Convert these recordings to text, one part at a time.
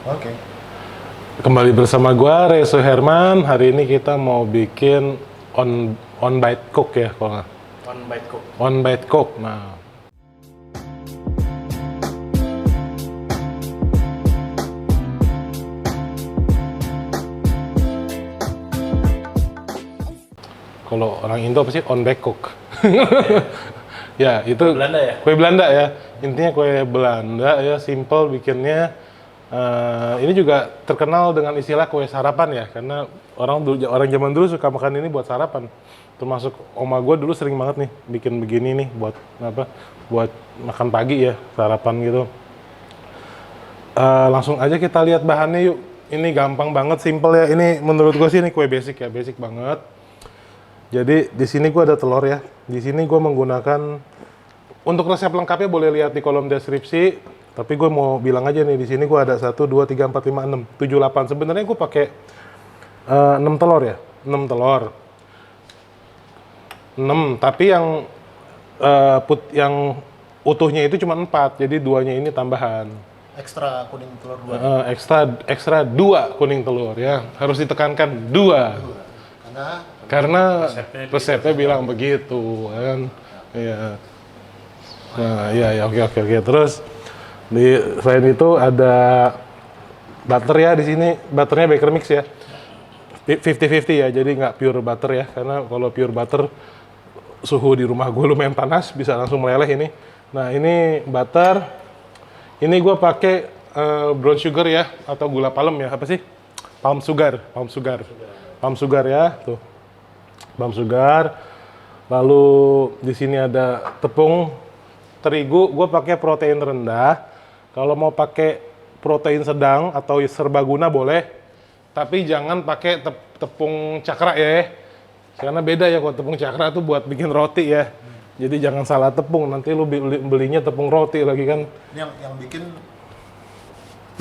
Oke. Kembali bersama gua Reso Herman. Hari ini kita mau bikin on bite cook ya, kalau nggak. One bite cook. On bite cook. Nah, kalau orang Indo apa sih on bite cook? Ya, itu Belanda ya? kue Belanda ya. Intinya kue Belanda ya, simple bikinnya. Ini juga terkenal dengan istilah kue sarapan ya, karena orang zaman dulu suka makan ini buat sarapan. Termasuk oma gue dulu sering banget nih bikin begini nih buat apa? Buat makan pagi ya, sarapan gitu. Langsung aja kita lihat bahannya yuk. Ini gampang banget, simple ya. Ini menurut gue sih ini kue basic ya, basic banget. Jadi di sini gue ada telur ya. Di sini gue menggunakan, untuk resep lengkapnya boleh lihat di kolom deskripsi. Tapi gue mau bilang aja nih, di sini gue ada 1, 2, 3, 4, 5, 6, 7, 8. Sebenarnya gue pakai 6 telur ya, 6 telur. 6, tapi yang utuhnya itu cuma 4, jadi 2-nya ini tambahan. Ekstra kuning telur 2. Ekstra 2 kuning telur ya, harus ditekankan 2. Karena resepnya bilang begitu kan. Iya. Nah, iya, oke. Terus selain itu ada butter ya di sini. Butternya Baker Mix ya. 50-50 ya, jadi nggak pure butter ya. Karena kalau pure butter suhu di rumah gue lumayan panas, bisa langsung meleleh ini. Nah, ini butter. Ini gue pakai brown sugar ya, atau gula palem ya, apa sih? Palm sugar ya, tuh. Palm sugar. Lalu di sini ada tepung terigu, gue pakai protein rendah. Kalau mau pakai protein sedang atau serbaguna boleh, tapi jangan pakai tepung cakra ya. Karena beda ya, kalau tepung cakra tuh buat bikin roti ya. Jadi jangan salah tepung, nanti lu belinya tepung roti lagi kan. Ini yang bikin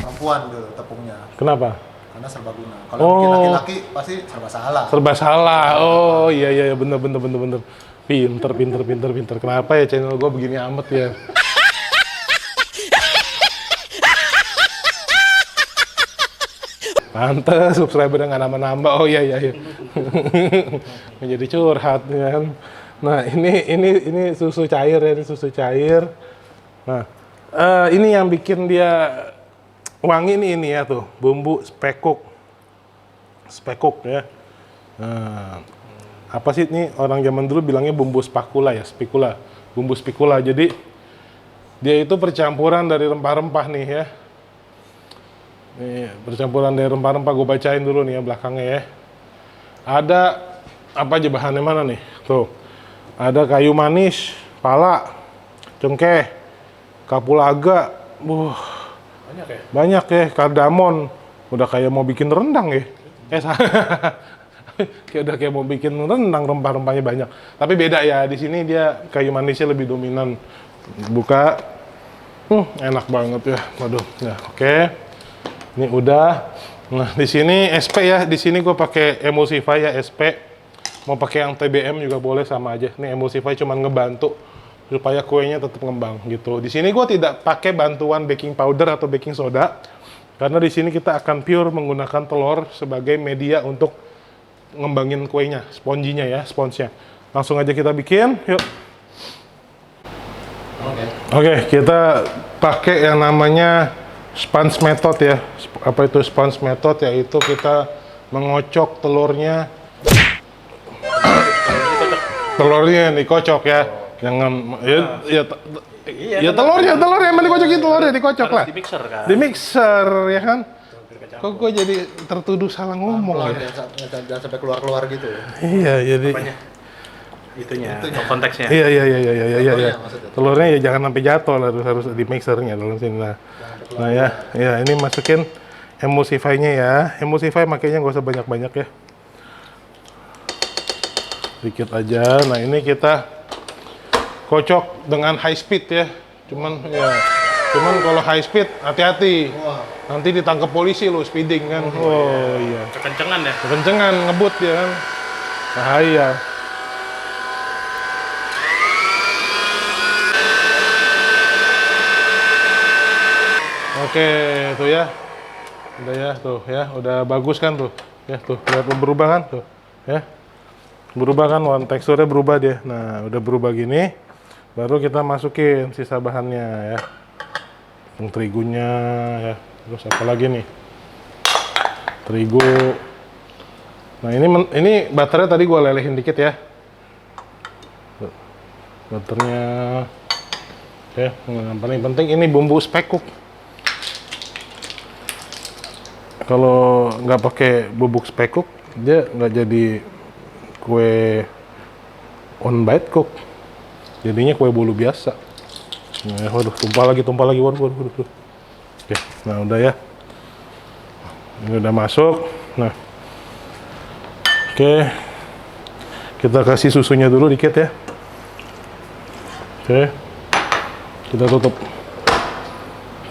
perempuan tuh tepungnya. Kenapa? Karena serbaguna. Kalau bikin laki-laki pasti serba salah. Serba salah. Oh iya bener. Pinter. Kenapa ya channel gue begini amat ya? Pantes subscriber nggak nambah-nambah. Oh iya. Menjadi curhat ya kan. Nah, ini susu cair ya, ini susu cair. Nah, ini yang bikin dia wangi ini ya tuh, bumbu spekuk ya. Nah, apa sih ini orang zaman dulu bilangnya bumbu spakula ya, bumbu spikula. Jadi dia itu percampuran dari rempah-rempah nih ya. Nih, percampuran dari rempah-rempah, gue bacain dulu nih ya belakangnya ya. Ada apa aja bahannya, mana nih? Tuh. Ada kayu manis, pala, cengkeh, kapulaga. Banyak ya, kardamon. Udah kayak mau bikin rendang ya. Kayak mau bikin rendang, rempah-rempahnya banyak. Tapi beda ya, di sini dia kayu manisnya lebih dominan. Buka. Enak banget ya. Waduh, ya oke. Ini udah. Nah, di sini SP ya. Di sini gue pakai Emulsify ya, SP. Mau pakai yang TBM juga boleh, sama aja. Ini Emulsify cuman ngebantu supaya kuenya tetap ngembang gitu. Di sini gue tidak pakai bantuan baking powder atau baking soda. Karena di sini kita akan pure menggunakan telur sebagai media untuk ngembangin kuenya, sponjinya ya, sponsnya. Langsung aja kita bikin, yuk. Oke, kita pakai yang namanya sponge method ya. Apa itu sponge method? Yaitu kita mengocok telurnya. Telurnya dikocok ya. Jangan telurnya emang dikocokin, telurnya dikocok lah. Di mixer kan? Di mixer ya kan. Kok gue jadi tertuduh salah ngomong ya? Jangan sampai keluar gitu. Iya, jadi Itunya. Konteksnya. Iya. Telurnya ya jangan sampai jatuh, harus di mixernya dalam sini. Nah ya ini masukin Emulsify-nya ya. Emulsify makanya nggak usah banyak-banyak ya. Dikit aja. Nah, ini kita kocok dengan high speed ya. Cuman kalau high speed hati-hati. Nanti ditangkap polisi lo speeding kan. Oh iya. Kekencengan ya? Kekencengan, ngebut ya kan. Bahaya. Oke, itu ya. Udah ya tuh ya, udah bagus kan tuh. Ya tuh, lihat berubah kan tuh. Ya. Berubah kan, warna teksturnya berubah dia. Nah, udah berubah gini, baru kita masukin sisa bahannya ya. Tepung terigunya ya. Terus apa lagi nih? Terigu. Nah, ini butternya tadi gua lelehin dikit ya. Tuh. Butternya. Ya, yang paling penting ini bumbu speck cook. Kalau nggak pakai bubuk speck cook, dia nggak jadi kue on bite cook. Jadinya kue bolu biasa. Nah, waduh, tumpah lagi, waduh. Oke, nah udah ya. Ini udah masuk. Nah, oke, kita kasih susunya dulu dikit ya. Oke, kita tutup.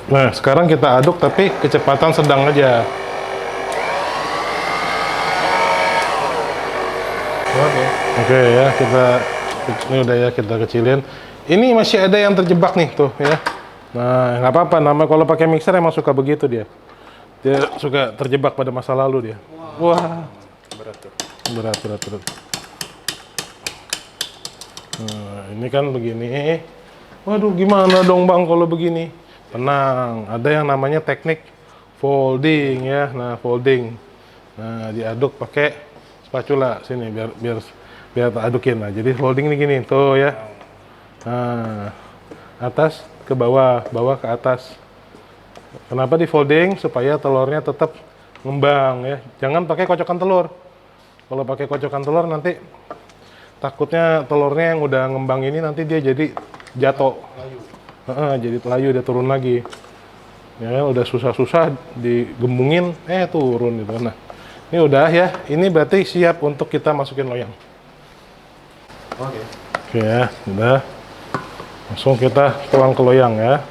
Nah, sekarang kita aduk tapi kecepatan sedang aja. Oke ya, ini udah ya, kita kecilin. Ini masih ada yang terjebak nih tuh ya. Nah, nggak apa-apa, namanya kalau pakai mixer emang suka begitu dia. Dia suka terjebak pada masa lalu dia. Wah, berat tuh. Berat. Nah, ini kan begini. Waduh, gimana dong Bang kalau begini? Tenang, ada yang namanya teknik folding ya. Nah, folding. Nah, diaduk pakai spatula sini biar adukin. Nah, jadi folding ini gini tuh ya. Nah, atas ke bawah, bawah ke atas. Kenapa di folding? Supaya telurnya tetap ngembang ya. Jangan pakai kocokan telur. Kalau pakai kocokan telur nanti takutnya telurnya yang udah ngembang ini nanti dia jadi jatuh. Jadi layu, dia turun lagi. Ya, udah susah-susah digembungin, turun gitu. Nah, ini udah ya. Ini berarti siap untuk kita masukin loyang. Oke ya, udah. Langsung kita tuang ke loyang ya.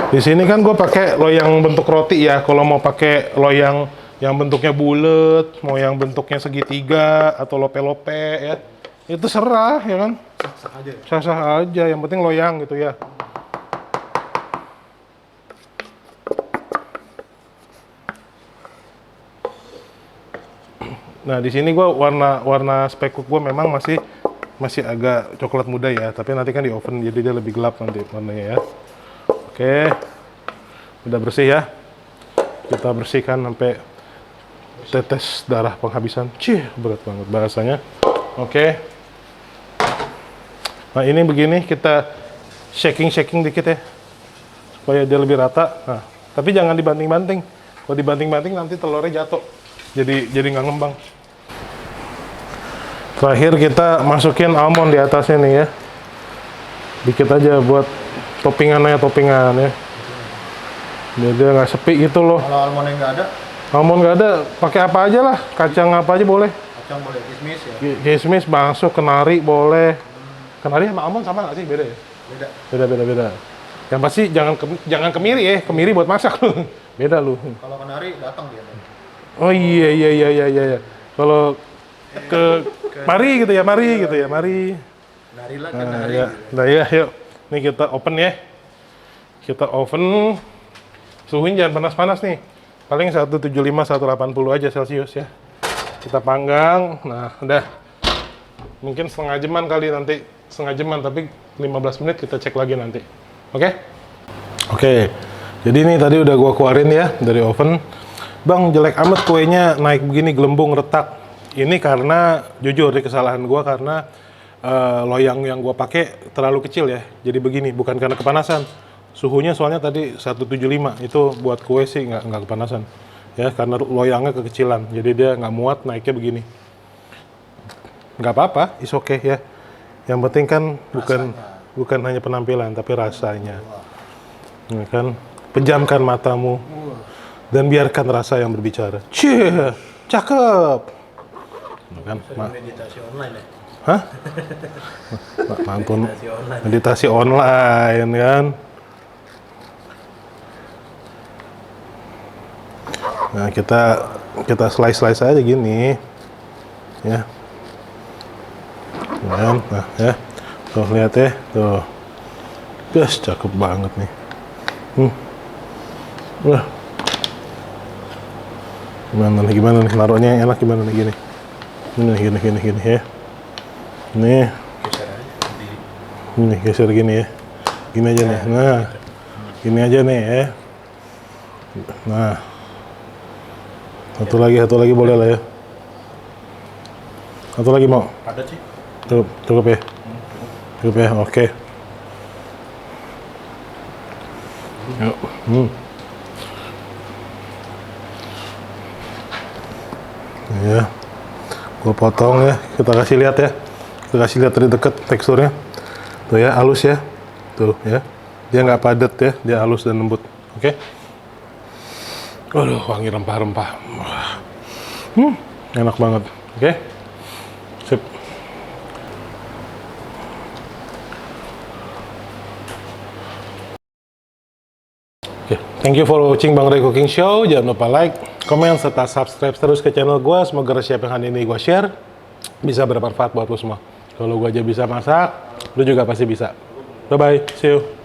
Di sini kan gue pakai loyang bentuk roti ya. Kalau mau pakai loyang yang bentuknya bulat, mau yang bentuknya segitiga atau lope-lope ya, itu serah ya kan. Sah-sah aja. Yang penting loyang gitu ya. Nah, di sini gue warna speck cook gue memang masih agak coklat muda ya, tapi nanti kan di oven jadi dia lebih gelap nanti warnanya ya. Oke, udah bersih ya. Kita bersihkan sampai tetes darah penghabisan. Cih, berat banget bahasanya. Oke. Nah, ini begini kita shaking dikit ya, supaya dia lebih rata. Nah, tapi jangan dibanting-banting. Kalau dibanting-banting nanti telurnya jatuh. Jadi nggak ngembang. Terakhir kita masukin almond di atasnya nih ya. Dikit aja buat toppingan ya. Biar dia nggak sepi gitu loh. Kalau almondnya nggak ada? Almond nggak ada, pakai apa aja lah. Kacang apa aja boleh. Kacang boleh, kismis ya? Kismis masuk, kenari boleh. Kenari sama almond sama nggak sih? Beda ya? Beda. Yang pasti jangan kemiri ya. Kemiri buat masak lu. Beda lu. Kalau kenari datang dia. Oh iya. Kalau mari gitu ya. Kenari lah, kenari. Nah ya, yuk. Ini kita open ya. Kita oven. Suhunya jangan panas-panas nih. Paling 175, 180 aja Celcius ya. Kita panggang. Nah, udah. Mungkin setengah jaman kali nanti. Setengah jaman, tapi 15 menit kita cek lagi nanti. Oke? Oke. Jadi ini tadi udah gua keluarin ya dari oven. Bang, jelek amat kuenya naik begini, gelembung, retak. Ini karena, jujur, ini kesalahan gua karena loyang yang gua pakai terlalu kecil ya. Jadi begini, bukan karena kepanasan. Suhunya soalnya tadi 175, itu buat kue sih nggak kepanasan. Ya, karena loyangnya kekecilan, jadi dia nggak muat naiknya begini. Nggak apa-apa, is okay ya. Yang penting kan bukan hanya penampilan, tapi rasanya. Ya kan, pejamkan matamu dan biarkan rasa yang berbicara. Cie, cakep. Kan, Meditasi online ya? Hah? Ampun, meditasi online kan. Nah, kita slice aja gini. ya. Nah, ya. Tuh lihat ya, tuh. Guys, cakep banget nih. Wah. Gimana nih naruhnya yang enak gimana nih gini. Gini ya. Nih. Ini geser gini ya. Gini aja nih. Nah. Gini aja nih ya. Nah. Satu lagi boleh lah ya. Satu lagi mau? Ada sih. Cukup ya? Cukup ya, oke. Yuk. Ya. Gua potong ya, kita kasih lihat ya. Kita kasih lihat dari dekat teksturnya. Tuh ya, halus ya. Tuh ya. Dia nggak padat ya, dia halus dan lembut. Oke. Waduh, wangi rempah-rempah. Enak banget. Oke. Sip. Oke, thank you for watching Bang Ray Cooking Show. Jangan lupa like, komen, serta subscribe terus ke channel gue. Semoga resep yang hari ini gue share bisa bermanfaat buat lo semua. Kalau gue aja bisa masak, lo juga pasti bisa. Bye-bye, see you.